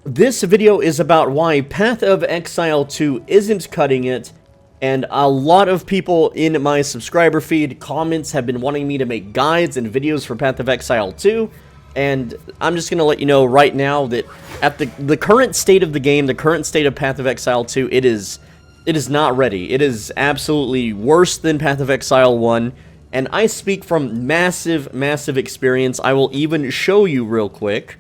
This video is about why Path of Exile 2 isn't cutting it, and a lot of people in my subscriber feed comments have been wanting me to make guides and videos for Path of Exile 2, and I'm just going to let you know right now that at the current state of the game, the current state of Path of Exile 2, it is not ready. It is absolutely worse than Path of Exile 1, and I speak from massive experience. I will even show you real quick.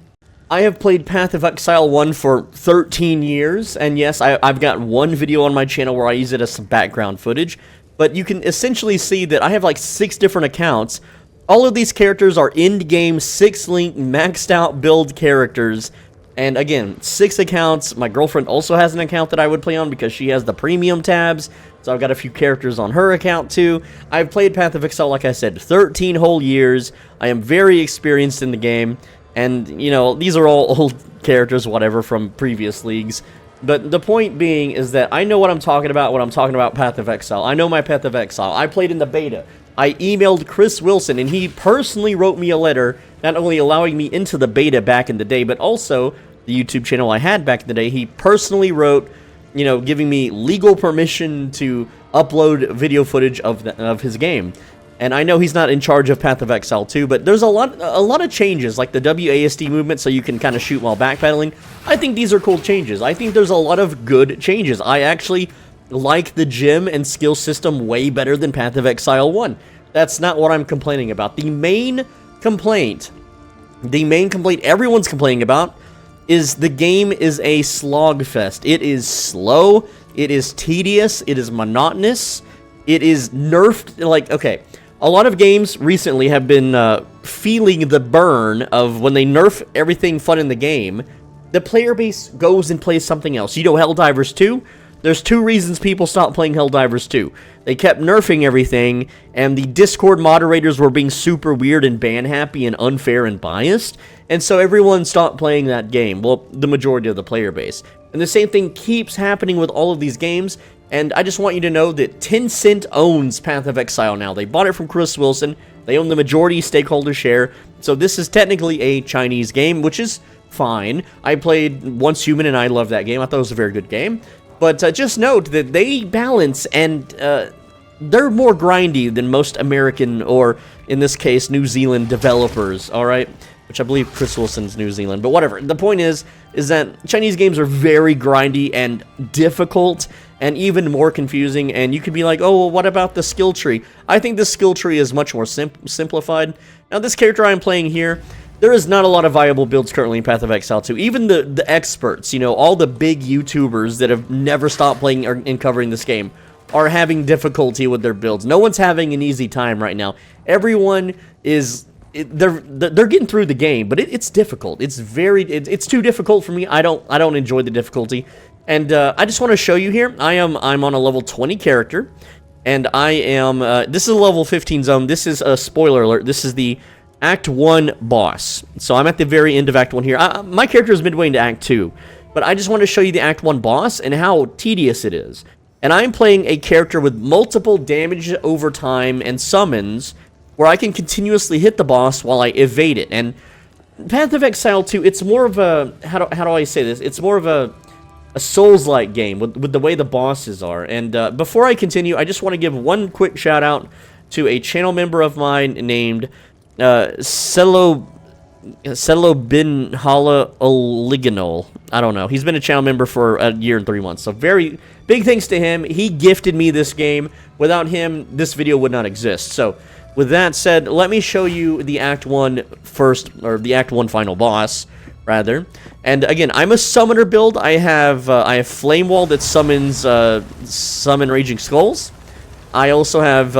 I have played Path of Exile 1 for 13 years, and yes, I've got one video on my channel where I use it as some background footage, but you can essentially see that I have like 6 different accounts. All of these characters are end-game 6-link maxed out build characters, and again, 6 accounts. My girlfriend also has an account that I would play on because she has the premium tabs, so I've got a few characters on her account too. I've played Path of Exile, like I said, 13 whole years. I am very experienced in the game. And, you know, these are all old characters, whatever, from previous leagues. But the point being is that I know what I'm talking about when I'm talking about Path of Exile. I know my Path of Exile. I played in the beta. I emailed Chris Wilson, and he personally wrote me a letter, not only allowing me into the beta back in the day, but also the YouTube channel I had back in the day. He personally wrote, you know, giving me legal permission to upload video footage of his game. And I know he's not in charge of Path of Exile 2, but there's a lot of changes, like the WASD movement, so you can kind of shoot while backpedaling. I think these are cool changes. I think there's a lot of good changes. I actually like the gym and skill system way better than Path of Exile 1. That's not what I'm complaining about. The main complaint everyone's complaining about is the game is a slog fest. It is slow, it is tedious, it is monotonous, it is nerfed, like, okay. A lot of games recently have been feeling the burn of when they nerf everything fun in the game, the player base goes and plays something else. You know, Helldivers 2? There's 2 reasons people stopped playing Helldivers 2. They kept nerfing everything, and the Discord moderators were being super weird and ban-happy and unfair and biased, and so everyone stopped playing that game. Well, the majority of the player base. And the same thing keeps happening with all of these games. And I just want you to know that Tencent owns Path of Exile now. They bought it from Chris Wilson. They own the majority stakeholder share. So this is technically a Chinese game, which is fine. I played Once Human and I love that game. I thought it was a very good game. But just note that they balance and they're more grindy than most American, or in this case, New Zealand developers, alright? Which I believe Chris Wilson's New Zealand, but whatever. The point is that Chinese games are very grindy and difficult and even more confusing, and you could be like, oh, well, what about the skill tree? I think the skill tree is much more simplified. Now, this character I'm playing here, there is not a lot of viable builds currently in Path of Exile 2. Even the experts, you know, all the big YouTubers that have never stopped playing and covering this game are having difficulty with their builds. No one's having an easy time right now. Everyone is... They're getting through the game, but it's difficult. It's too difficult for me. I don't enjoy the difficulty, and I just want to show you here. I'm on a level 20 character, and I am this is a level 15 zone. This is a spoiler alert. This is the Act 1 boss. So I'm at the very end of Act 1 here. My character is midway into Act 2, but I just want to show you the Act 1 boss and how tedious it is. And I'm playing a character with multiple damage over time and summons, where I can continuously hit the boss while I evade it. And Path of Exile 2, it's more of a, how do I say this? It's more of a Souls-like game with the way the bosses are. And before I continue, I just want to give one quick shout out to a channel member of mine named Selo Bin Hala Oliganol. I don't know. He's been a channel member for a year and 3 months. So very big thanks to him. He gifted me this game. Without him, this video would not exist. So with that said, let me show you the Act 1 first, or the Act 1 final boss, rather. And again, I'm a summoner build. I have Flame Wall that summons summon Raging Skulls. I also have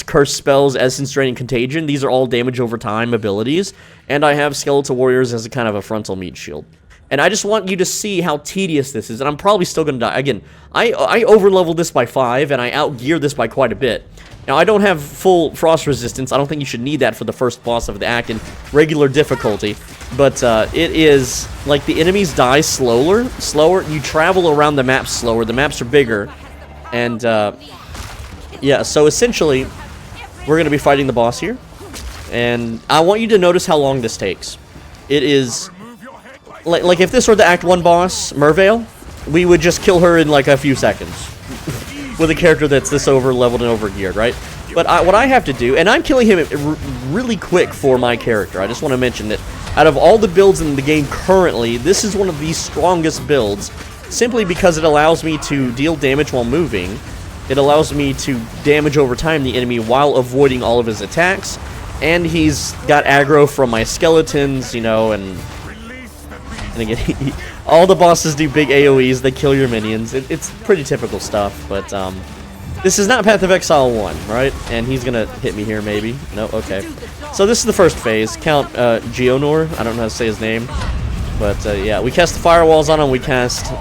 Curse Spells, Essence Draining, Contagion. These are all damage over time abilities. And I have Skeletal Warriors as a kind of a frontal meat shield. And I just want you to see how tedious this is, and I'm probably still going to die. Again, I over-leveled this by 5, and I out-geared this by quite a bit. Now, I don't have full frost resistance. I don't think you should need that for the first boss of the act in regular difficulty. But it is, like, the enemies die slower. You travel around the map slower. The maps are bigger. And, yeah, so essentially, we're going to be fighting the boss here. And I want you to notice how long this takes. It is like if this were the Act 1 boss, Mervale, we would just kill her in like a few seconds. With a character that's this over-leveled and over-geared, right? But what I have to do, and I'm killing him really quick for my character. I just want to mention that out of all the builds in the game currently, this is one of the strongest builds, simply because it allows me to deal damage while moving. It allows me to damage over time the enemy while avoiding all of his attacks. And he's got aggro from my skeletons, you know, and again, all the bosses do big AoEs, they kill your minions. It's pretty typical stuff, but this is not Path of Exile 1, right? And he's gonna hit me here, maybe. No, okay. So this is the first phase. Count Geonor, I don't know how to say his name. But yeah, we cast the firewalls on him, we cast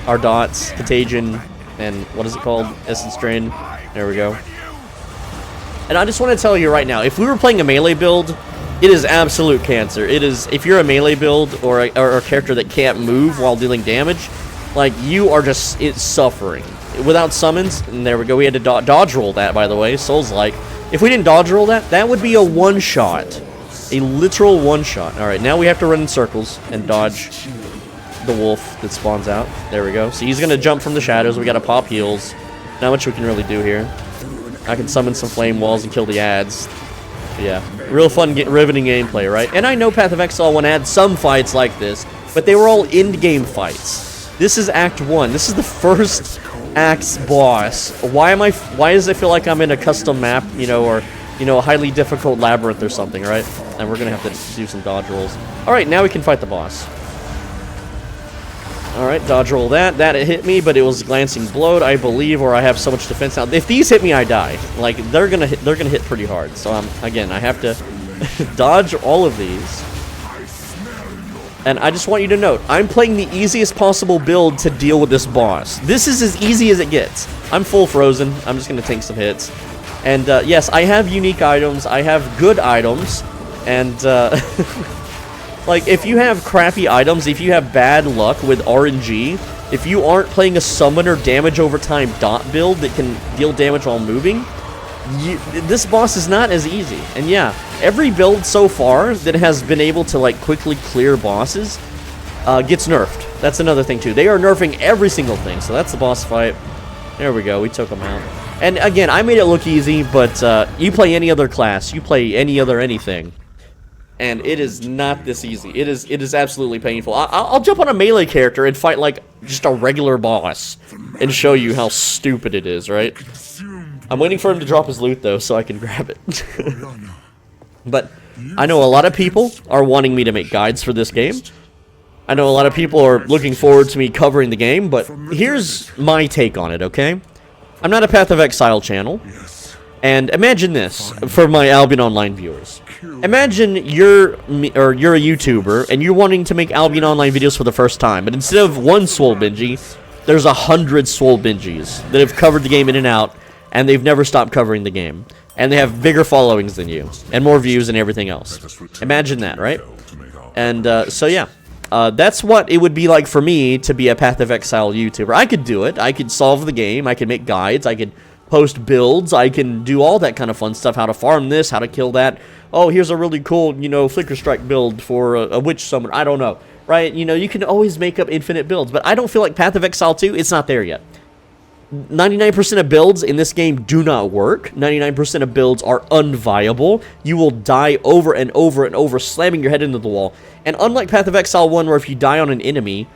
our dots, Contagion, and what is it called? Essence Drain. There we go. And I just want to tell you right now, if we were playing a melee build, it is absolute cancer. It is, if you're a melee build or a character that can't move while dealing damage, like, you are just suffering. Without summons, and there we go, we had to dodge roll that, by the way, Souls-like. If we didn't dodge roll that, that would be a one-shot. A literal one-shot. Alright, now we have to run in circles and dodge the wolf that spawns out. There we go. So he's gonna jump from the shadows, we gotta pop heals. Not much we can really do here. I can summon some flame walls and kill the ads. Yeah, real fun, riveting gameplay, right? And I know Path of Exile 1 had some fights like this, but they were all end-game fights. This is Act 1. This is the first Act's boss. Why does it feel like I'm in a custom map, you know, or, you know, a highly difficult labyrinth or something, right? And we're gonna have to do some dodge rolls. Alright, now we can fight the boss. Alright, dodge roll that. That hit me, but it was glancing blowed, I believe, or I have so much defense now. If these hit me, I die. Like, they're gonna hit pretty hard. So, again, I have to dodge all of these. And I just want you to note, I'm playing the easiest possible build to deal with this boss. This is as easy as it gets. I'm full frozen. I'm just gonna take some hits. And, yes, I have unique items. I have good items. And, like, if you have crappy items, if you have bad luck with RNG, if you aren't playing a summoner damage over time dot build that can deal damage while moving, this boss is not as easy. And yeah, every build so far that has been able to, like, quickly clear bosses gets nerfed. That's another thing, too. They are nerfing every single thing, so that's the boss fight. There we go, we took him out. And again, I made it look easy, but you play any other class, you play any other anything, and it is not this easy. It is absolutely painful. I'll jump on a melee character and fight like just a regular boss and show you how stupid it is, right? I'm waiting for him to drop his loot though, so I can grab it. But I know a lot of people are wanting me to make guides for this game. I know a lot of people are looking forward to me covering the game, but here's my take on it, okay? I'm not a Path of Exile channel. And imagine this, for my Albion Online viewers. Imagine you're a YouTuber, and you're wanting to make Albion Online videos for the first time, but instead of one Swole Benji, there's 100 Swole Benjis that have covered the game in and out, and they've never stopped covering the game. And they have bigger followings than you, and more views and everything else. Imagine that, right? And, so yeah. That's what it would be like for me to be a Path of Exile YouTuber. I could do it. I could solve the game. I could make guides. I could post builds, I can do all that kind of fun stuff, how to farm this, how to kill that. Oh, here's a really cool, you know, Flicker Strike build for a witch summoner, I don't know, right? You know, you can always make up infinite builds, but I don't feel like Path of Exile 2, it's not there yet. 99% of builds in this game do not work. 99% of builds are unviable. You will die over and over and over, slamming your head into the wall. And unlike Path of Exile 1, where if you die on an enemy,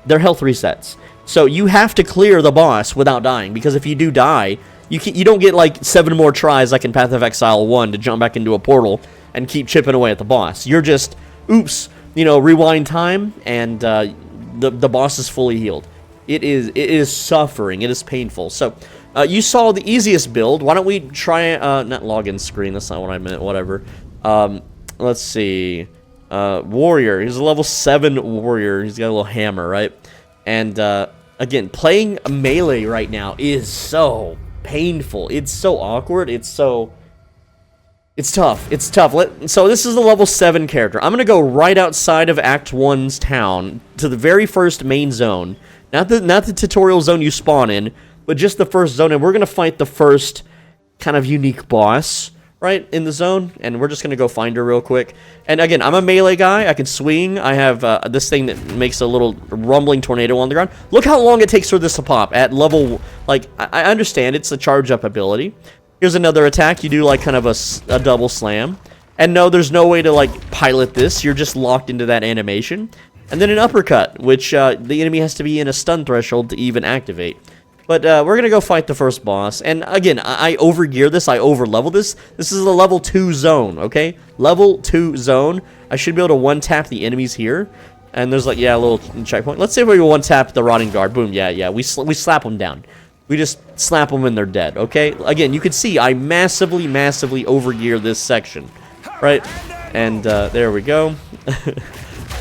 their health resets. So you have to clear the boss without dying, because if you do die, you don't get like 7 more tries like in Path of Exile 1 to jump back into a portal and keep chipping away at the boss. You're just, oops, you know, rewind time, and the boss is fully healed. It is suffering. It is painful. So, you saw the easiest build. Why don't we try, not login screen, that's not what I meant, whatever. Let's see. Warrior. He's a level 7 warrior. He's got a little hammer, right? And, again, playing melee right now is so painful. It's so awkward. It's tough. It's tough. So this is the level 7 character. I'm going to go right outside of Act 1's town to the very first main zone. Not the tutorial zone you spawn in, but just the first zone. And we're going to fight the first kind of unique boss right, in the zone, and we're just gonna go find her real quick. And again, I'm a melee guy. I can swing. I have this thing that makes a little rumbling tornado on the ground. Look how long it takes for this to pop at level. Like, I understand it's a charge up ability. Here's another attack. You do like kind of a double slam. And no, there's no way to like pilot this. You're just locked into that animation. And then an uppercut, which the enemy has to be in a stun threshold to even activate. But we're going to go fight the first boss. And again, I overgear this. I overlevel this. This is a level 2 zone, okay? Level 2 zone. I should be able to one-tap the enemies here. And there's like, yeah, a little checkpoint. Let's say we one-tap the Rotting Guard. Boom, yeah. We slap them down. We just slap them and they're dead, okay? Again, you can see I massively overgear this section, right? And there we go.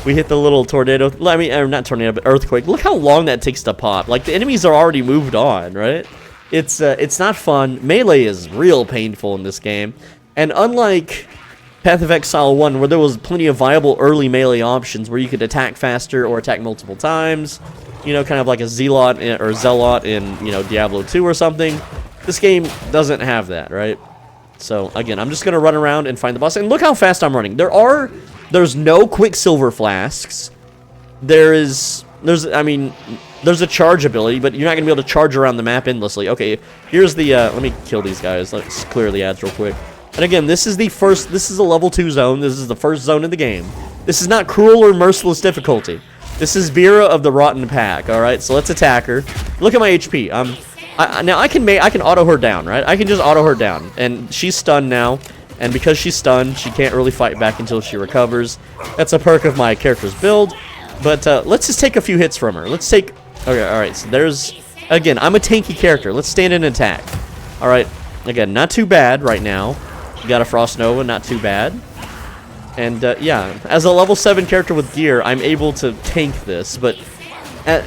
We hit the little tornado. I mean, not tornado, but earthquake. Look how long that takes to pop. Like, the enemies are already moved on, right? It's not fun. Melee is real painful in this game. And unlike Path of Exile 1, where there was plenty of viable early melee options where you could attack faster or attack multiple times, you know, kind of like a Zealot or Zealot in, you know, Diablo 2 or something, this game doesn't have that, right? So, again, I'm just going to run around and find the boss. And look how fast I'm running. There's no Quicksilver flasks. There's a charge ability, but you're not going to be able to charge around the map endlessly. Okay, here's the, let me kill these guys. Let's clear the ads real quick. And again, this is a level 2 zone. This is the first zone of the game. This is not cruel or merciless difficulty. This is Vera of the Rotten Pack, alright? So let's attack her. Look at my HP. Now I can auto her down, right? I can just auto her down. And she's stunned now. And because she's stunned, she can't really fight back until she recovers. That's a perk of my character's build. But let's just take a few hits from her. Okay, alright, so there's... Again, I'm a tanky character. Let's stand and attack. Alright, again, not too bad right now. You got a Frost Nova, not too bad. And, yeah, as a level 7 character with gear, I'm able to tank this. But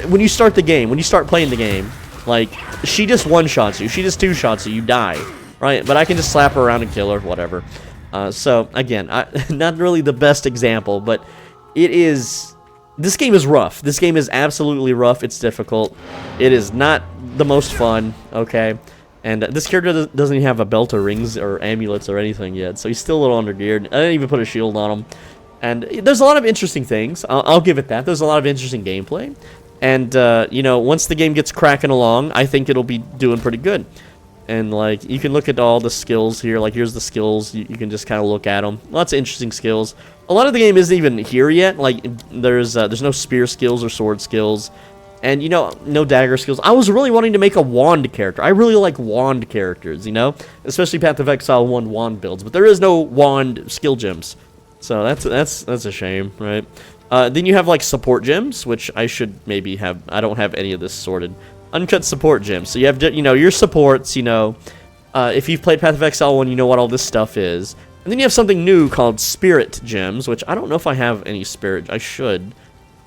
when you start the game, when you start playing the game, like, she just one-shots you. She just two-shots you. You die. Right, but I can just slap her around and kill her, whatever. So, again, not really the best example, but it is... This game is rough. This game is absolutely rough. It's difficult. It is not the most fun, okay? And this character doesn't even have a belt or rings or amulets or anything yet, so he's still a little undergeared. I didn't even put a shield on him. And there's a lot of interesting things. I'll give it that. There's a lot of interesting gameplay. And, you know, once the game gets cracking along, I think it'll be doing pretty good. And, like, you can look at all the skills here. Like, here's the skills. You can just kind of look at them. Lots of interesting skills. A lot of the game isn't even here yet. Like, there's no spear skills or sword skills. And, you know, no dagger skills. I was really wanting to make a wand character. I really like wand characters, you know? Especially Path of Exile 1 wand builds. But there is no wand skill gems. So that's a shame, right? Then you have, like, support gems, which I should maybe have. I don't have any of this sorted. Uncut support gems. So you have, you know, your supports, you know, if you've played Path of Exile 1, you know what all this stuff is. And then you have something new called spirit gems, which I don't know if I have any spirit. I should.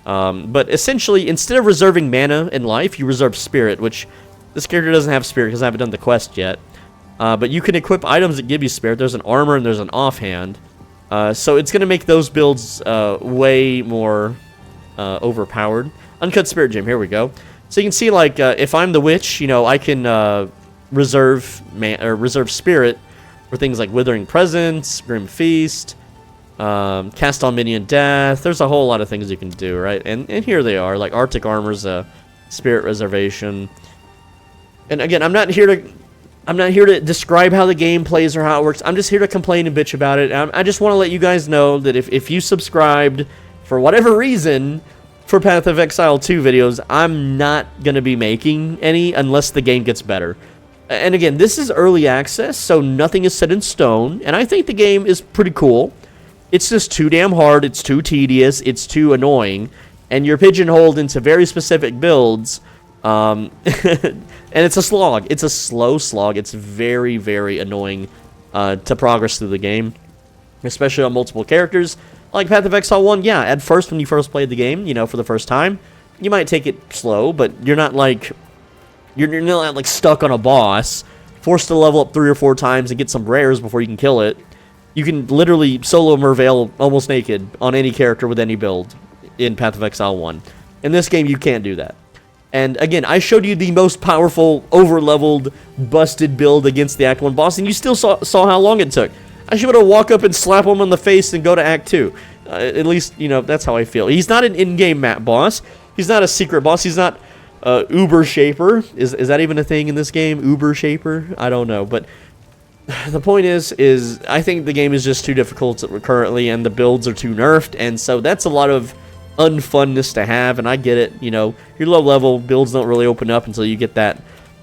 But essentially, instead of reserving mana and life, you reserve spirit, which this character doesn't have spirit because I haven't done the quest yet. But you can equip items that give you spirit. There's an armor and there's an offhand. So it's going to make those builds way more overpowered. Uncut spirit gem. Here we go. So you can see, like, if I'm the witch, you know, I can reserve spirit for things like Withering Presence, Grim Feast, cast on minion death. There's a whole lot of things you can do, right? And here they are, like Arctic Armor's a spirit reservation. And again, I'm not here to describe how the game plays or how it works. I'm just here to complain and bitch about it. I just want to let you guys know that if you subscribed for whatever reason for Path of Exile 2 videos, I'm not going to be making any unless the game gets better. And again, this is early access, so nothing is set in stone, and I think the game is pretty cool. It's just too damn hard, it's too tedious, it's too annoying, and you're pigeonholed into very specific builds, and it's a slog. It's a slow slog. It's very, very annoying to progress through the game, especially on multiple characters. Like Path of Exile 1, yeah, at first when you first played the game, you know, for the first time, you might take it slow, but you're not like, you're not like stuck on a boss, forced to level up 3 or 4 times and get some rares before you can kill it. You can literally solo Merveil almost naked on any character with any build in Path of Exile 1. In this game, you can't do that. And again, I showed you the most powerful, over-leveled, busted build against the Act 1 boss, and you still saw how long it took. I should be able to walk up and slap him on the face and go to Act 2. At least, you know, that's how I feel. He's not an in-game map boss. He's not a secret boss. He's not Uber Shaper. Is that even a thing in this game? Uber Shaper? I don't know. But the point is I think the game is just too difficult currently, and the builds are too nerfed, and so that's a lot of unfunness to have, and I get it. You know, your low level builds don't really open up until you get that,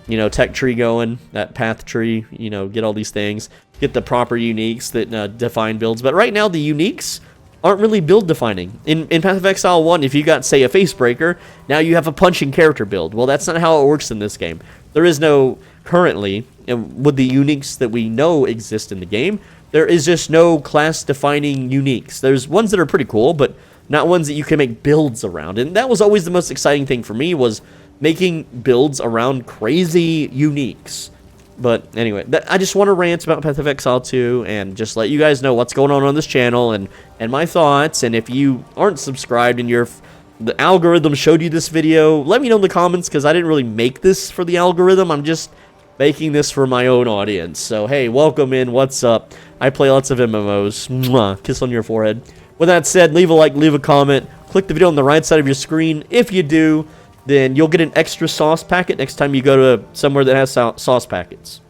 you know, tech tree going, that path tree, you know, get all these things, get the proper uniques that define builds. But right now the uniques aren't really build defining. In Path of Exile 1, if you got, say, a face breaker, now you have a punching character build. Well, that's not how it works in this game. There is no, currently, with the uniques that we know exist in the game, there is just no class defining uniques. There's ones that are pretty cool, but not ones that you can make builds around. And that was always the most exciting thing for me, was making builds around crazy uniques. But anyway, I just want to rant about Path of Exile 2 and just let you guys know what's going on this channel and my thoughts. And if you aren't subscribed and the algorithm showed you this video, let me know in the comments, because I didn't really make this for the algorithm. I'm just making this for my own audience. So hey, welcome in. What's up? I play lots of MMOs. Mwah, kiss on your forehead. With that said, leave a like, leave a comment, click the video on the right side of your screen. If you do, then you'll get an extra sauce packet next time you go to somewhere that has sauce packets.